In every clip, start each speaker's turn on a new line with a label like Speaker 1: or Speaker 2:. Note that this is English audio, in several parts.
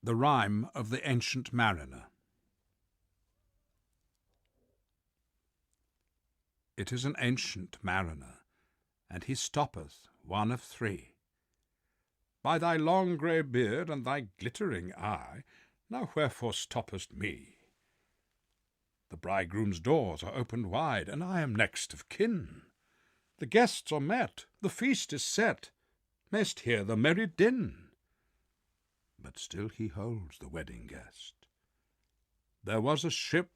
Speaker 1: The Rime of the Ancient Mariner. It is an ancient mariner, and he stoppeth, one of three. By thy long grey beard and thy glittering eye, now wherefore stoppest me? The bridegroom's doors are opened wide, and I am next of kin. The guests are met, the feast is set, mayst hear the merry din. But still he holds the wedding guest. There was a ship,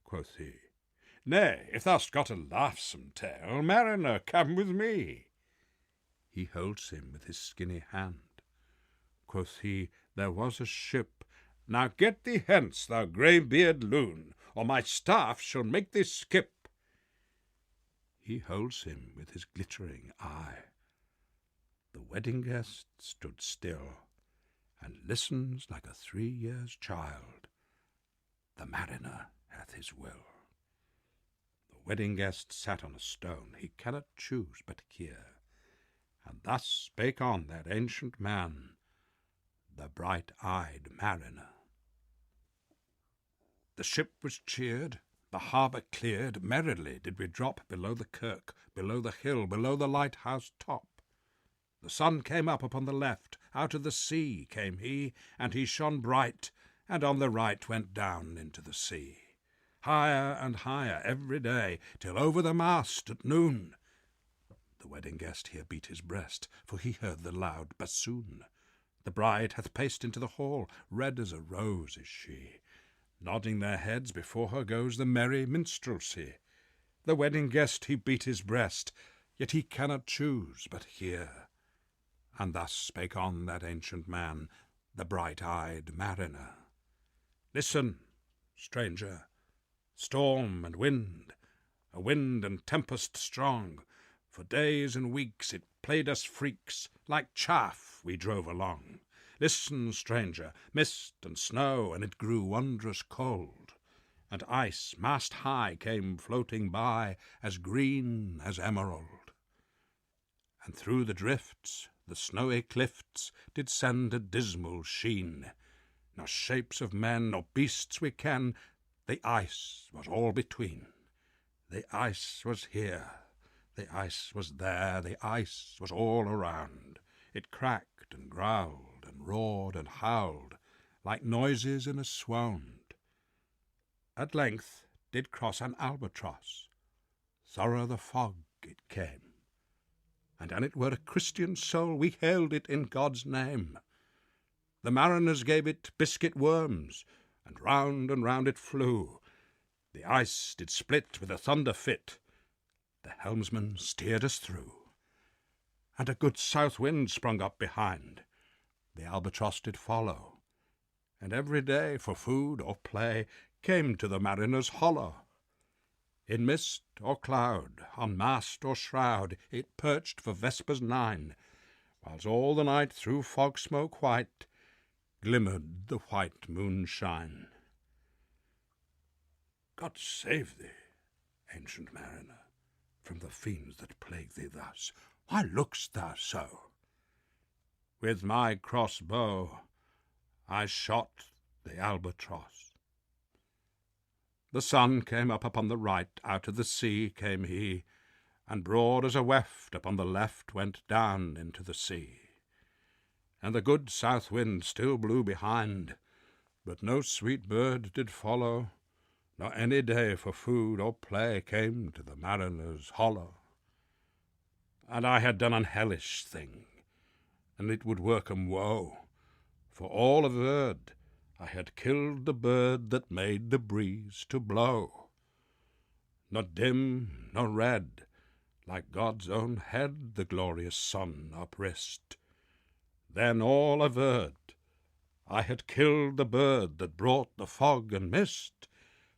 Speaker 1: quoth he. Nay, if thou'st got a laughsome tale, mariner, come with me. He holds him with his skinny hand. Quoth he, there was a ship. Now get thee hence, thou grey-beard loon, or my staff shall make thee skip. He holds him with his glittering eye. The wedding guest stood still, and listens like a 3 years' child. The mariner hath his will. The wedding guest sat on a stone, he cannot choose but hear. And thus spake on that ancient man, the bright-eyed mariner. The ship was cheered, the harbour cleared, merrily did we drop below the kirk, below the hill, below the lighthouse top. The sun came up upon the left, out of the sea came he, and he shone bright, and on the right went down into the sea. Higher and higher every day, till over the mast at noon. The wedding guest here beat his breast, for he heard the loud bassoon. The bride hath paced into the hall, red as a rose is she. Nodding their heads before her goes the merry minstrelsy. The wedding guest he beat his breast, yet he cannot choose but hear. And thus spake on that ancient man, the bright-eyed mariner. Listen, stranger, storm and wind, a wind and tempest strong. For days and weeks it played us freaks, like chaff we drove along. Listen, stranger, mist and snow, and it grew wondrous cold. And ice mast high came floating by, as green as emerald. And through the drifts the snowy cliffs did send a dismal sheen. Nor shapes of men nor beasts we ken, the ice was all between. The ice was here, the ice was there, the ice was all around. It cracked and growled and roared and howled, like noises in a swound. At length did cross an albatross, thorough the fog it came. And an it were a Christian soul, we hailed it in God's name. The mariners gave it biscuit worms, and round it flew. The ice did split with a thunder fit, the helmsman steered us through. And a good south wind sprung up behind, the albatross did follow. And every day for food or play came to the mariner's hollow. In mist or cloud, on mast or shroud, it perched for vespers 9, whiles all the night through fog smoke white glimmered the white moonshine. God save thee, ancient mariner, from the fiends that plague thee thus. Why look'st thou so? With my crossbow I shot the albatross. The sun came up upon the right, out of the sea came he, and broad as a weft upon the left went down into the sea. And the good south wind still blew behind, but no sweet bird did follow, nor any day for food or play came to the mariner's hollow. And I had done an hellish thing, and it would work 'em woe, for all averred I had killed the bird that made the breeze to blow. Nor dim nor red, like God's own head, the glorious sun uprist. Then all averred I had killed the bird that brought the fog and mist.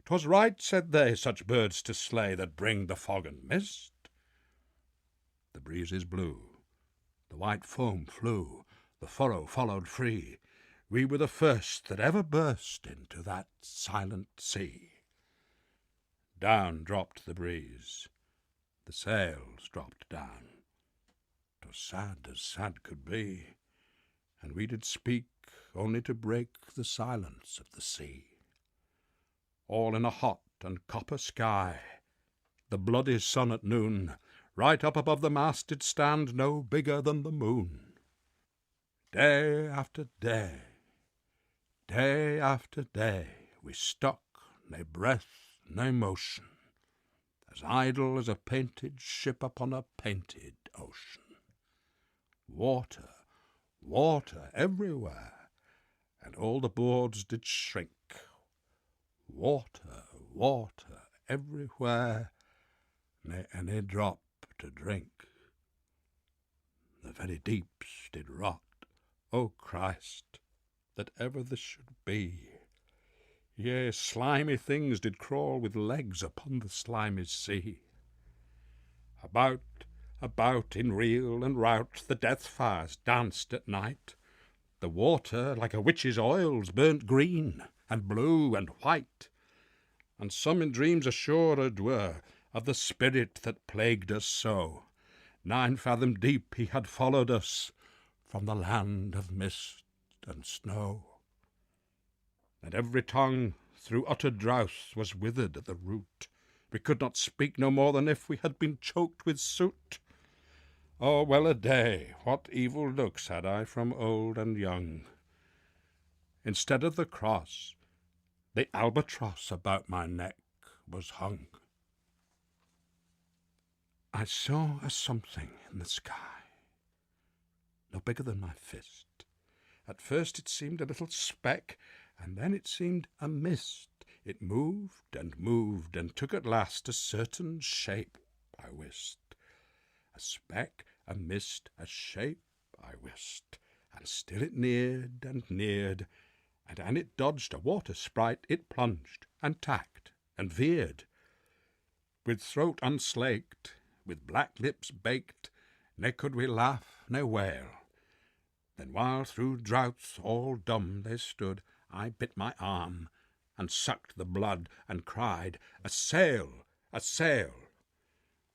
Speaker 1: 'Twas right, said they, such birds to slay that bring the fog and mist. The breezes blew, the white foam flew, the furrow followed free. We were the first that ever burst into that silent sea. Down dropped the breeze, the sails dropped down. 'Twas sad as sad could be, and we did speak only to break the silence of the sea. All in a hot and copper sky, the bloody sun at noon, right up above the mast did stand, no bigger than the moon. Day after day, day after day, we stuck, nae breath, nae motion, as idle as a painted ship upon a painted ocean. Water, water everywhere, and all the boards did shrink. Water, water everywhere, nae any drop to drink. The very deeps did rot. O Christ, that ever this should be! Yea, slimy things did crawl with legs upon the slimy sea. About, about, in reel and rout, the death fires danced at night. The water, like a witch's oils, burnt green and blue and white. And some in dreams assured were of the spirit that plagued us so. 9 fathom deep he had followed us from the land of mist and snow. And every tongue through utter drouth was withered at the root. We could not speak no more than if we had been choked with soot. Oh, well a day, what evil looks had I from old and young. Instead of the cross, the albatross about my neck was hung. I saw a something in the sky, no bigger than my fist. At first it seemed a little speck, and then it seemed a mist. It moved, and took at last a certain shape, I wist. A speck, a mist, a shape, I wist. And still it neared, and an it dodged a water sprite, it plunged, and tacked, and veered. With throat unslaked, with black lips baked, ne could we laugh, ne wail. Then while through droughts all dumb they stood, I bit my arm, and sucked the blood, and cried, "A sail! A sail!"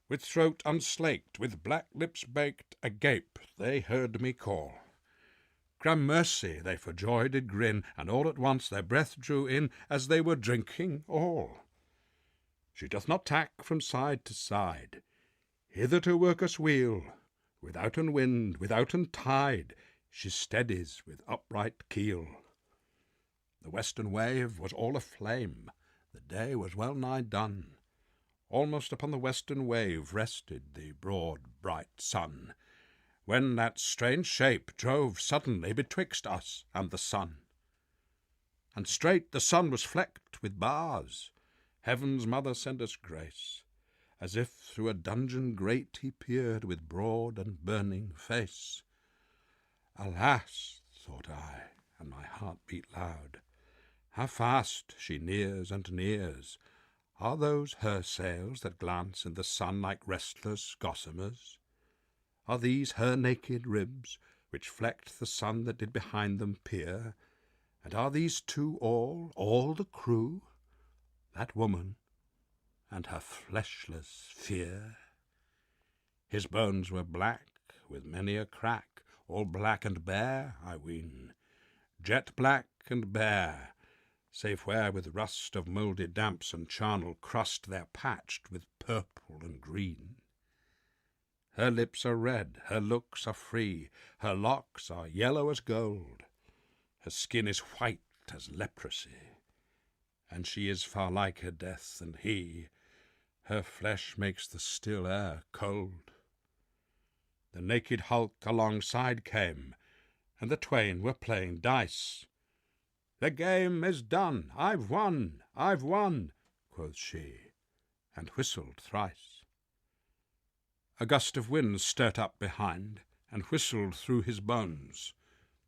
Speaker 1: With throat unslaked, with black lips baked, agape they heard me call. Gramercy they for joy did grin, and all at once their breath drew in, as they were drinking all. She doth not tack from side to side, hither to work us weal. Withouten wind, withouten tide, she steadies with upright keel. The western wave was all aflame, the day was well nigh done. Almost upon the western wave rested the broad bright sun, when that strange shape drove suddenly betwixt us and the sun. And straight the sun was flecked with bars. Heaven's mother send us grace, as if through a dungeon grate he peered with broad and burning face. Alas, thought I, and my heart beat loud, how fast she nears and nears. Are those her sails that glance in the sun like restless gossamers? Are these her naked ribs, which flecked the sun that did behind them peer? And are these two all the crew? That woman and her fleshless fear? His bones were black, with many a crack, all black and bare, I ween, jet black and bare, save where with rust of mouldy damps and charnel crust they're patched with purple and green. Her lips are red, her looks are free, her locks are yellow as gold, her skin is white as leprosy, and she is far liker death than he. Her flesh makes the still air cold. The naked hulk alongside came, and the twain were playing dice. "The game is done, I've won, quoth she, and whistled thrice. A gust of wind stirred up behind, and whistled through his bones,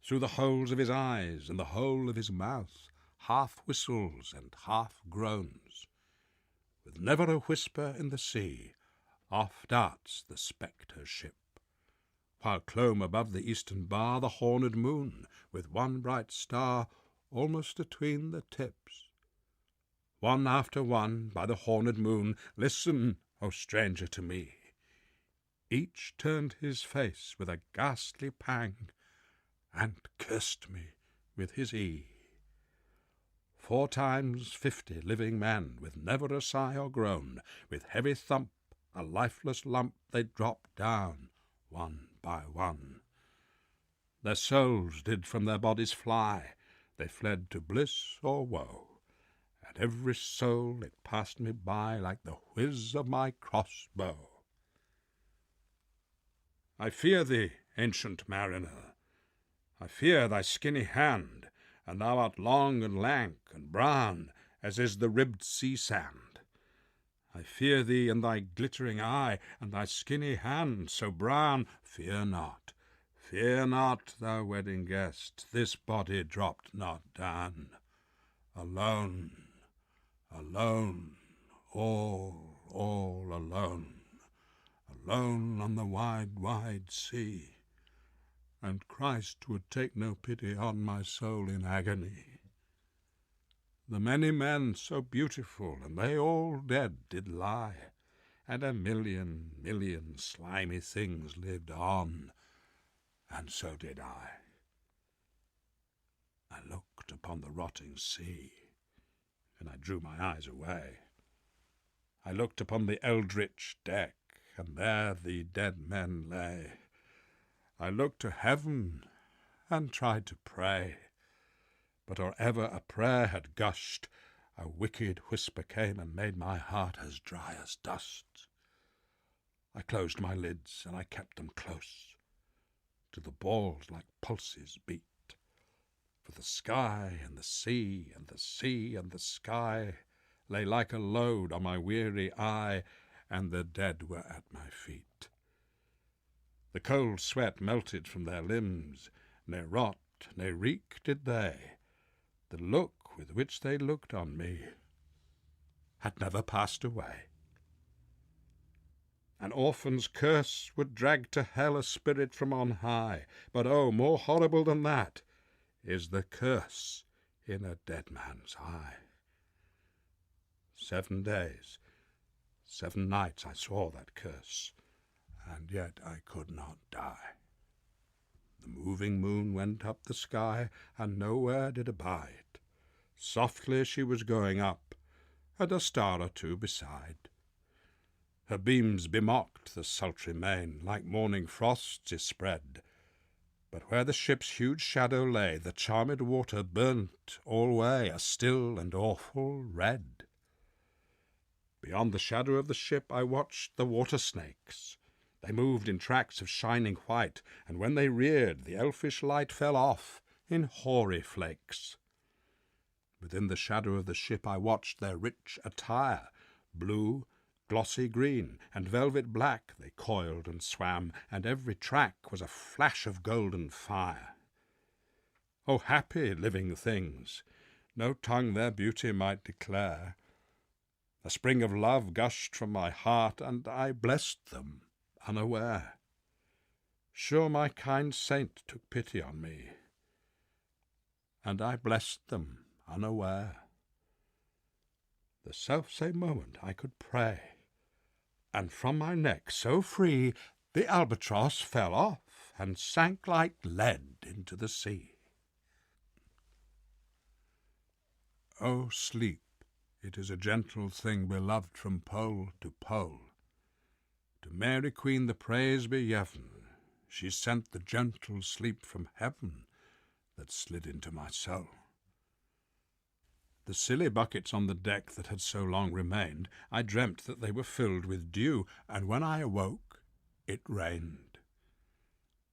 Speaker 1: through the holes of his eyes and the hole of his mouth, half whistles and half groans. With never a whisper in the sea, off darts the spectre ship, while clomb above the eastern bar the horned moon, with one bright star almost atween the tips. One after one by the horned moon, listen, O stranger, to me. Each turned his face with a ghastly pang, and cursed me with his ee. 4 times 50 living men, with never a sigh or groan, with heavy thump, a lifeless lump, they dropped down, one by one. Their souls did from their bodies fly, they fled to bliss or woe, and every soul it passed me by like the whiz of my crossbow. I fear thee, ancient mariner, I fear thy skinny hand, and thou art long and lank and brown, as is the ribbed sea sand. I fear thee and thy glittering eye, and thy skinny hand so brown. Fear not, thou wedding guest, this body dropped not down. Alone, alone, all alone, alone on the wide, wide sea. And Christ would take no pity on my soul in agony. The many men so beautiful, and they all dead did lie, and a million slimy things lived on, and so did I. I looked upon the rotting sea, and I drew my eyes away. I looked upon the eldritch deck, and there the dead men lay. I looked to heaven, and tried to pray, but or ever a prayer had gushed, a wicked whisper came and made my heart as dry as dust. I closed my lids, and I kept them close, till the balls like pulses beat. For the sky and the sea and the sea and the sky lay like a load on my weary eye, and the dead were at my feet. The cold sweat melted from their limbs, ne rot, ne reek did they. The look with which they looked on me had never passed away. An orphan's curse would drag to hell a spirit from on high, but oh, more horrible than that is the curse in a dead man's eye. 7 days, 7 nights I saw that curse, and yet I could not die. The moving moon went up the sky, and nowhere did abide. Softly she was going up, and a star or two beside. Her beams bemocked the sultry main, like morning frosts yspread. But where the ship's huge shadow lay, the charmed water burnt alway a still and awful red. Beyond the shadow of the ship I watched the water snakes. They moved in tracks of shining white, and when they reared, the elfish light fell off in hoary flakes. Within the shadow of the ship I watched their rich attire. Blue, glossy green, and velvet black they coiled and swam, and every track was a flash of golden fire. O happy living things! No tongue their beauty might declare. A spring of love gushed from my heart, and I blessed them unaware. Sure my kind saint took pity on me, and I blessed them unaware. The selfsame moment I could pray, and from my neck so free the albatross fell off and sank like lead into the sea. O sleep, it is a gentle thing beloved from pole to pole. To Mary Queen the praise be yev'n, she sent the gentle sleep from heaven that slid into my soul. The silly buckets on the deck that had so long remained, I dreamt that they were filled with dew, and when I awoke, it rained.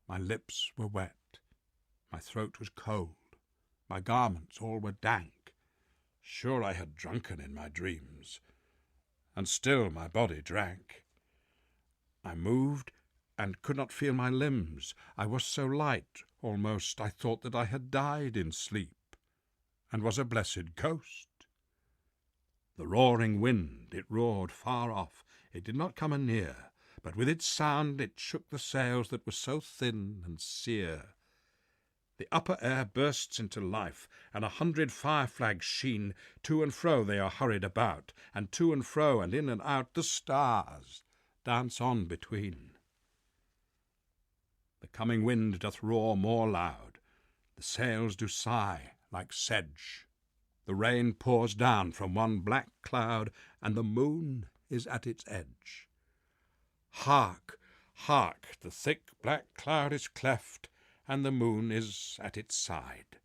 Speaker 1: My lips were wet, my throat was cold, my garments all were dank. Sure I had drunken in my dreams, and still my body drank. I moved and could not feel my limbs. I was so light, almost I thought that I had died in sleep, and was a blessed ghost. The roaring wind, it roared far off, it did not come anear, but with its sound it shook the sails that were so thin and sere. The upper air bursts into life, and 100 fire flags sheen. To and fro they are hurried about, and to and fro and in and out the stars dance on between. The coming wind doth roar more loud, The sails do sigh like sedge. The rain pours down from one black cloud, and the moon is at its edge. Hark, hark, the thick black cloud is cleft, and the moon is at its side.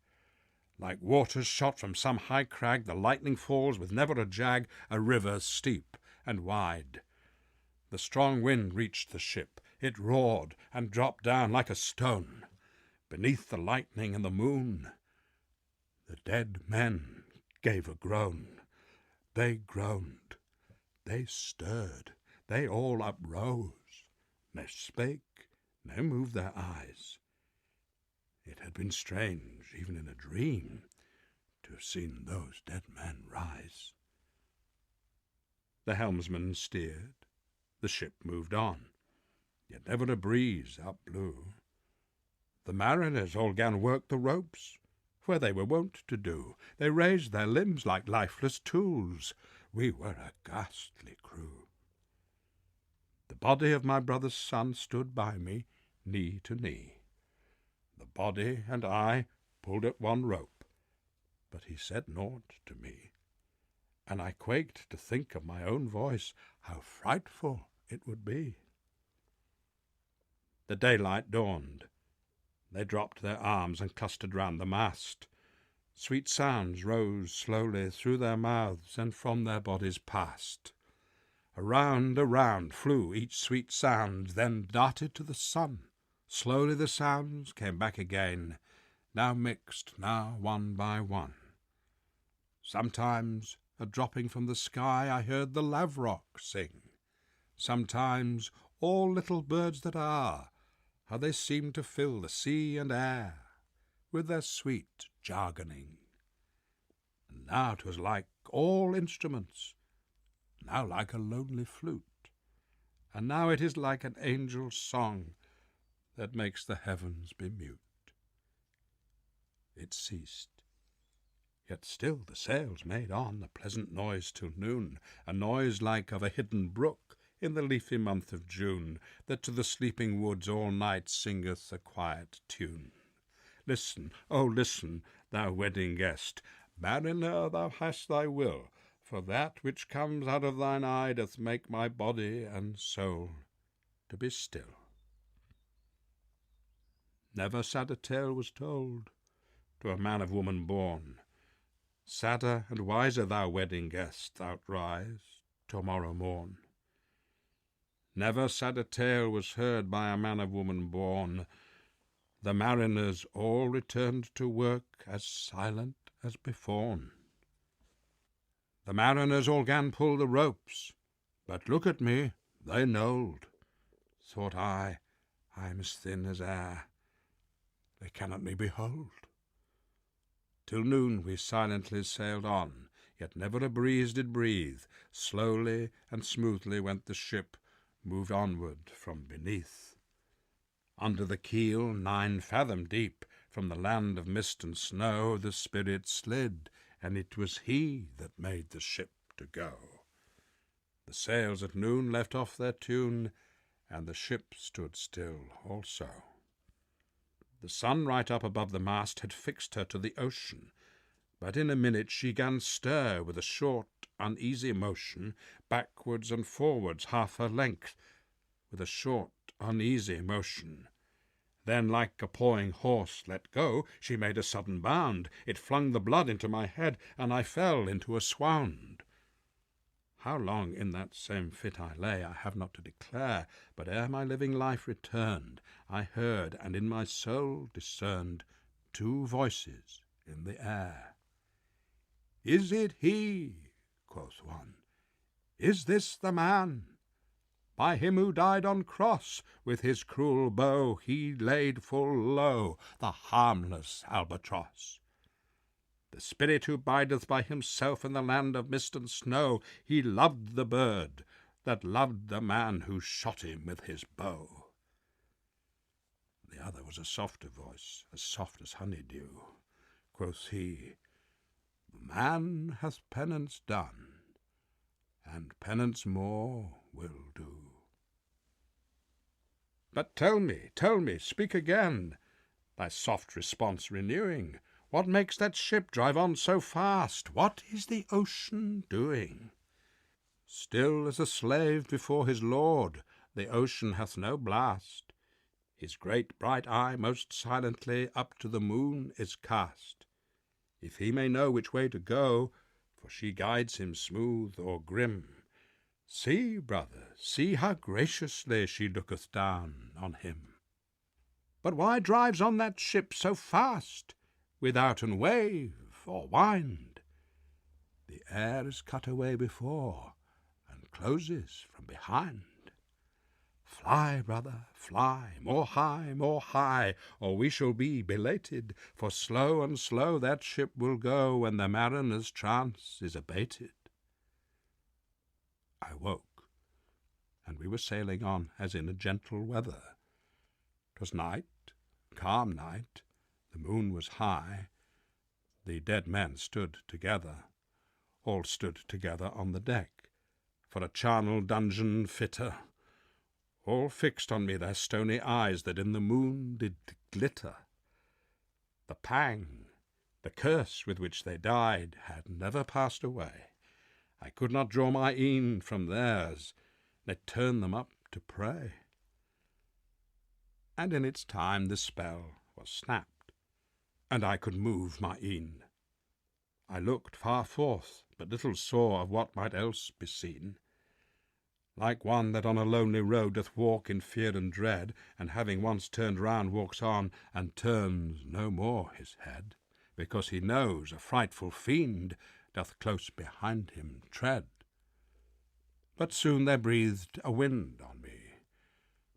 Speaker 1: Like waters shot from some high crag, the lightning falls with never a jag, a river steep and wide. The strong wind reached the ship. It roared and dropped down like a stone. Beneath the lightning and the moon, the dead men gave a groan. They groaned, they stirred, they all uprose. Ne spake, ne moved their eyes. It had been strange, even in a dream, to have seen those dead men rise. The helmsman steered, the ship moved on, yet never a breeze up blew. The mariners all 'gan work the ropes, where they were wont to do. They raised their limbs like lifeless tools. We were a ghastly crew. The body of my brother's son stood by me, knee to knee. The body and I pulled at one rope, but he said naught to me, and I quaked to think of my own voice, how frightful it would be. The daylight dawned. They dropped their arms and clustered round the mast. Sweet sounds rose slowly through their mouths and from their bodies passed. Around flew each sweet sound, then darted to the sun. Slowly the sounds came back again, now mixed, now one by one. Sometimes, a dropping from the sky, I heard the lavrock sing. Sometimes, all little birds that are, how they seemed to fill the sea and air with their sweet jargoning. And now 'twas like all instruments, now like a lonely flute, and now it is like an angel's song that makes the heavens be mute. It ceased, yet still the sails made on a pleasant noise till noon, a noise like of a hidden brook in the leafy month of June, that to the sleeping woods all night singeth a quiet tune. Listen, oh listen, thou wedding guest, mariner, thou hast thy will, for that which comes out of thine eye doth make my body and soul to be still. Never sadder tale was told to a man of woman born. Sadder and wiser, thou wedding guest, thou'lt rise to-morrow morn. Never sadder tale was heard by a man of woman born. The mariners all returned to work as silent as beforn. The mariners all 'gan pull the ropes, but look at me, they knolled. Thought I'm as thin as air, they cannot me behold. Till noon we silently sailed on, yet never a breeze did breathe. Slowly and smoothly went the ship, moved onward from beneath. Under the keel, 9 fathom deep, from the land of mist and snow, the spirit slid, and it was he that made the ship to go. The sails at noon left off their tune, and the ship stood still also. The sun right up above the mast had fixed her to the ocean, but in a minute she 'gan stir with a short, uneasy motion, backwards and forwards half her length, with a short, uneasy motion. Then, like a pawing horse let go, she made a sudden bound. It flung the blood into my head, and I fell into a swound. How long in that same fit I lay, I have not to declare, but ere my living life returned, I heard, and in my soul discerned, 2 voices in the air. "Is it he?" quoth one. "Is this the man? By him who died on cross, with his cruel bow he laid full low the harmless albatross. The spirit who bideth by himself in the land of mist and snow, he loved the bird that loved the man who shot him with his bow." The other was a softer voice, as soft as honeydew. Quoth he, "The man hath penance done, and penance more will do." "But tell me, speak again, thy soft response renewing. What makes that ship drive on so fast? What is the ocean doing? Still as a slave before his lord, the ocean hath no blast. His great bright eye most silently up to the moon is cast, if he may know which way to go, for she guides him smooth or grim. See, brother, see how graciously she looketh down on him. But why drives on that ship so fast, withouten wave or wind? The air is cut away before, and closes from behind. Fly, brother, fly, more high, or we shall be belated, for slow and slow that ship will go when the mariner's trance is abated. I woke, and we were sailing on as in a gentle weather. 'Twas night, calm night, the moon was high, the dead men stood together, all stood together on the deck, for a charnel dungeon fitter. All fixed on me their stony eyes that in the moon did glitter. The pang, the curse with which they died, had never passed away. I could not draw my een from theirs, ne turn them up to pray. And in its time the spell was snapped, and I could move my een. I looked far forth, but little saw of what might else be seen. Like one that on a lonely road doth walk in fear and dread, and having once turned round walks on, and turns no more his head, because he knows a frightful fiend doth close behind him tread. But soon there breathed a wind on me,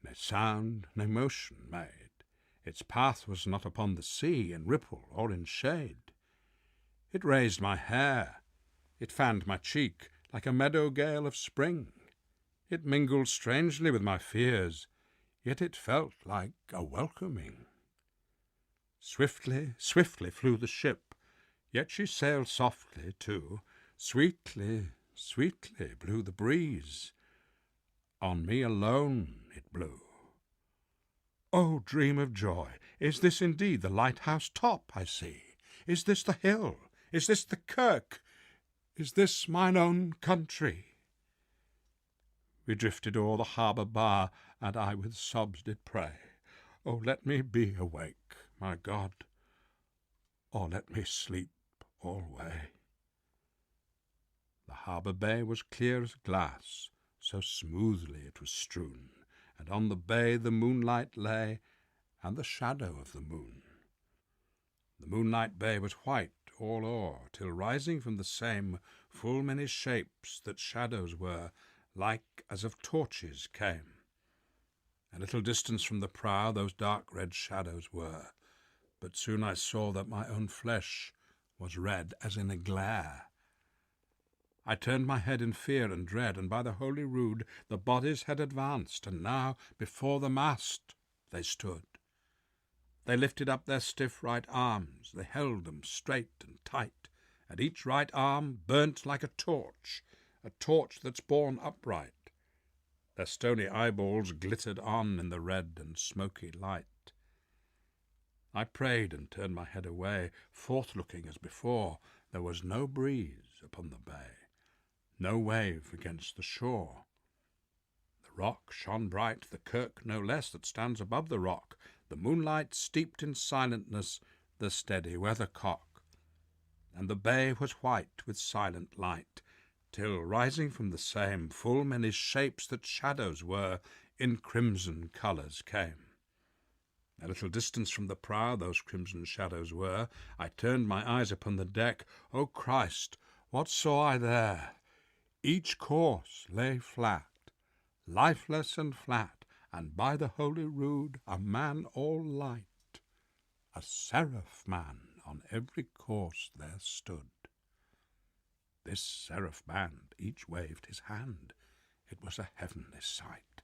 Speaker 1: ne sound, ne motion made. Its path was not upon the sea, in ripple or in shade. It raised my hair, it fanned my cheek, like a meadow gale of spring. It mingled strangely with my fears, yet it felt like a welcoming. Swiftly, swiftly flew the ship, yet she sailed softly too. Sweetly, sweetly blew the breeze. On me alone it blew. Oh, dream of joy! Is this indeed the lighthouse top I see? Is this the hill? Is this the kirk? Is this mine own country? We drifted o'er the harbour bar, and I with sobs did pray, Oh, let me be awake, my God, or let me sleep alway. The harbour bay was clear as glass, so smoothly it was strewn, and on the bay the moonlight lay, and the shadow of the moon. The moonlight bay was white all o'er, till rising from the same full many shapes that shadows were, like as of torches came. A little distance from the prow those dark red shadows were, but soon I saw that my own flesh was red as in a glare. I turned my head in fear and dread, and by the holy rood the bodies had advanced, and now before the mast they stood. They lifted up their stiff right arms, they held them straight and tight, and each right arm burnt like a torch that's borne upright. Their stony eyeballs glittered on in the red and smoky light. I prayed and turned my head away, forth-looking as before. There was no breeze upon the bay, no wave against the shore. The rock shone bright, the kirk no less that stands above the rock, the moonlight steeped in silentness the steady weathercock. And the bay was white with silent light, till rising from the same full many shapes that shadows were, in crimson colours came. A little distance from the prow those crimson shadows were. I turned my eyes upon the deck. O Christ, what saw I there? Each corse lay flat, lifeless and flat, and by the holy rood a man all light, a seraph man on every corse there stood. This seraph band each waved his hand. It was a heavenly sight.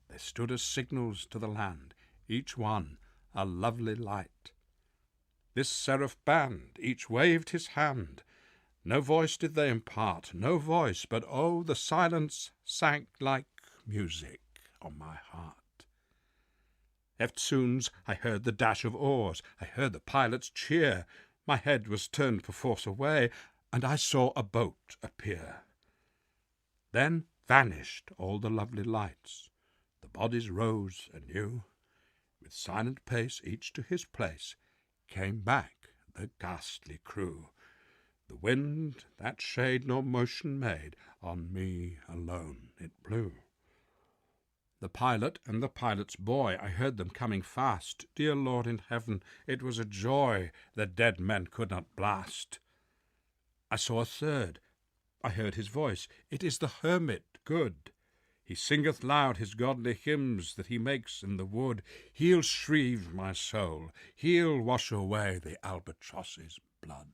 Speaker 1: They stood as signals to the land, each one a lovely light. This seraph band each waved his hand. No voice did they impart, no voice, but oh, the silence sank like music on my heart. Eftsoons I heard the dash of oars, I heard the pilots cheer, my head was turned perforce away, and I saw a boat appear. Then vanished all the lovely lights, the bodies rose anew, with silent pace each to his place, came back the ghastly crew. The wind that shade nor motion made, on me alone it blew. The pilot and the pilot's boy, I heard them coming fast. Dear Lord in heaven, it was a joy the dead men could not blast. I saw a third, I heard his voice, it is the hermit good. He singeth loud his godly hymns that he makes in the wood. He'll shrieve my soul, he'll wash away the albatross's blood.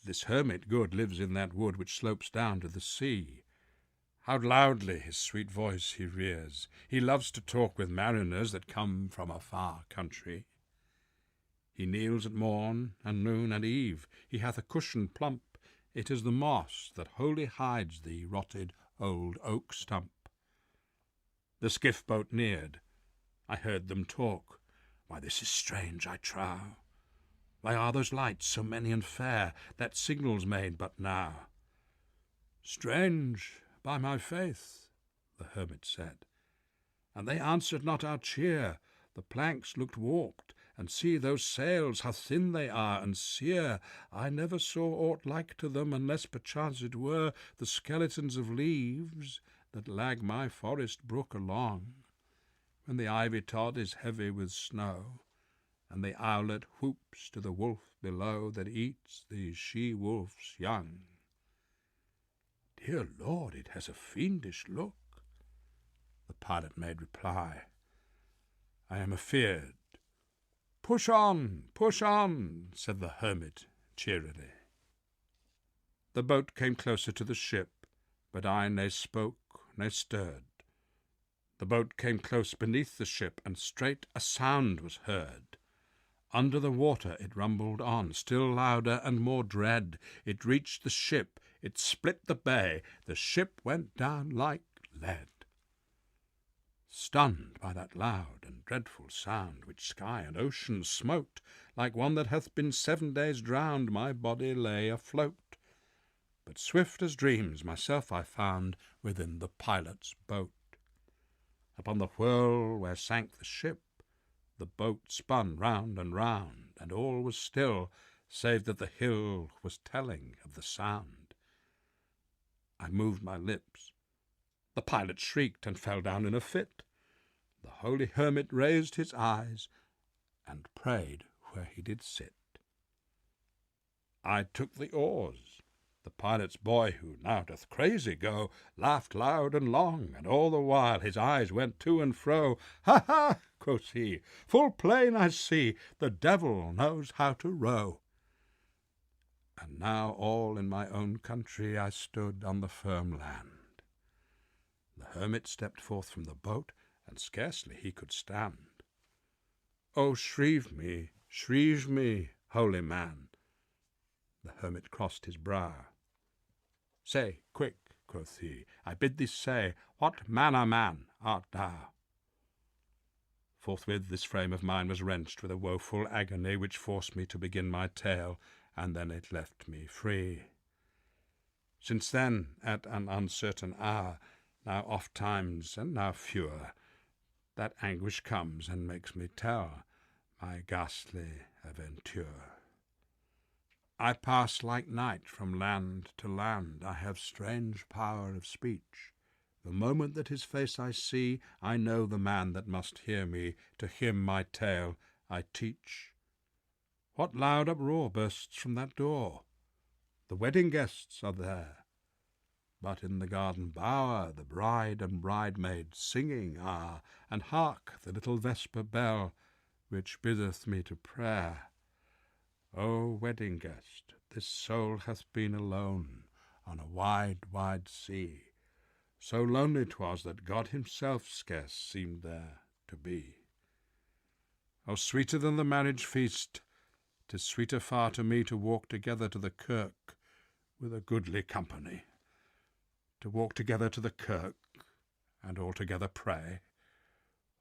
Speaker 1: This hermit good lives in that wood which slopes down to the sea. How loudly his sweet voice he rears! He loves to talk with mariners that come from a far country. He kneels at morn and noon and eve. He hath a cushion plump. It is the moss that wholly hides the rotted old oak stump. The skiff-boat neared. I heard them talk. Why, this is strange, I trow. Why are those lights so many and fair, that signals made but now? Strange, by my faith, the hermit said, and they answered not our cheer. The planks looked warped, and see those sails, how thin they are and sere. I never saw aught like to them, unless perchance it were the skeletons of leaves that lag my forest brook along, when the ivy tod is heavy with snow, and the owlet whoops to the wolf below that eats the she-wolf's young. Dear Lord, it has a fiendish look, the pilot made reply. I am afeard. Push on, said the hermit cheerily. The boat came closer to the ship, but I ne spoke, ne stirred. The boat came close beneath the ship, and straight a sound was heard. Under the water it rumbled on, still louder and more dread. It reached the ship, it split the bay, the ship went down like lead. Stunned by that loud and dreadful sound, which sky and ocean smote, like one that hath been 7 days drowned, my body lay afloat. But swift as dreams myself I found within the pilot's boat. Upon the whirl where sank the ship, the boat spun round, and all was still, save that the hill was telling of the sound. I moved my lips. The pilot shrieked and fell down in a fit. The holy hermit raised his eyes and prayed where he did sit. I took the oars. The pilot's boy, who now doth crazy go, laughed loud and long, and all the while his eyes went to and fro. Ha, ha, quoth he, full plain I see, the devil knows how to row. And now all in my own country I stood on the firm land. The hermit stepped forth from the boat, and scarcely he could stand. Oh, shrieve me, holy man! The hermit crossed his brow. Say, quick, quoth he, I bid thee say, what manner man art thou? Forthwith this frame of mine was wrenched with a woeful agony, which forced me to begin my tale, and then it left me free. Since then, at an uncertain hour, now oft times and now fewer, that anguish comes and makes me tell my ghastly aventure. I pass like night from land to land, I have strange power of speech. The moment that his face I see, I know the man that must hear me, to him my tale I teach. What loud uproar bursts from that door? The wedding guests are there. But in the garden bower the bride and bridemaid singing are, and hark the little vesper bell, which biddeth me to prayer. O wedding guest, this soul hath been alone on a wide, wide sea. So lonely 'twas that God himself scarce seemed there to be. O sweeter than the marriage feast, 'tis sweeter far to me to walk together to the kirk with a goodly company. To walk together to the kirk, and all together pray,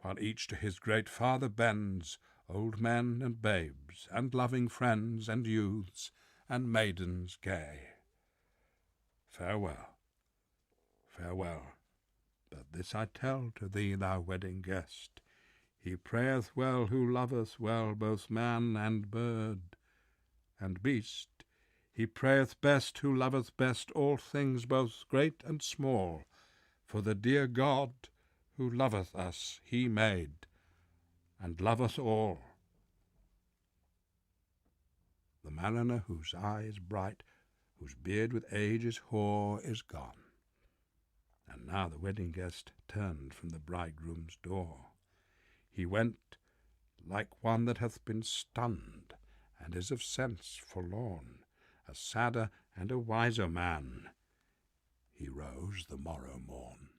Speaker 1: while each to his great Father bends, old men and babes, and loving friends, and youths, and maidens gay. Farewell, farewell, but this I tell to thee, thou wedding guest, he prayeth well who loveth well both man and bird and beast. He prayeth best who loveth best all things both great and small, for the dear God who loveth us he made, and loveth all. The mariner whose eye is bright, whose beard with age is hoar, is gone. And now the wedding guest turned from the bridegroom's door. He went like one that hath been stunned, and is of sense forlorn, a sadder and a wiser man. He rose the morrow morn.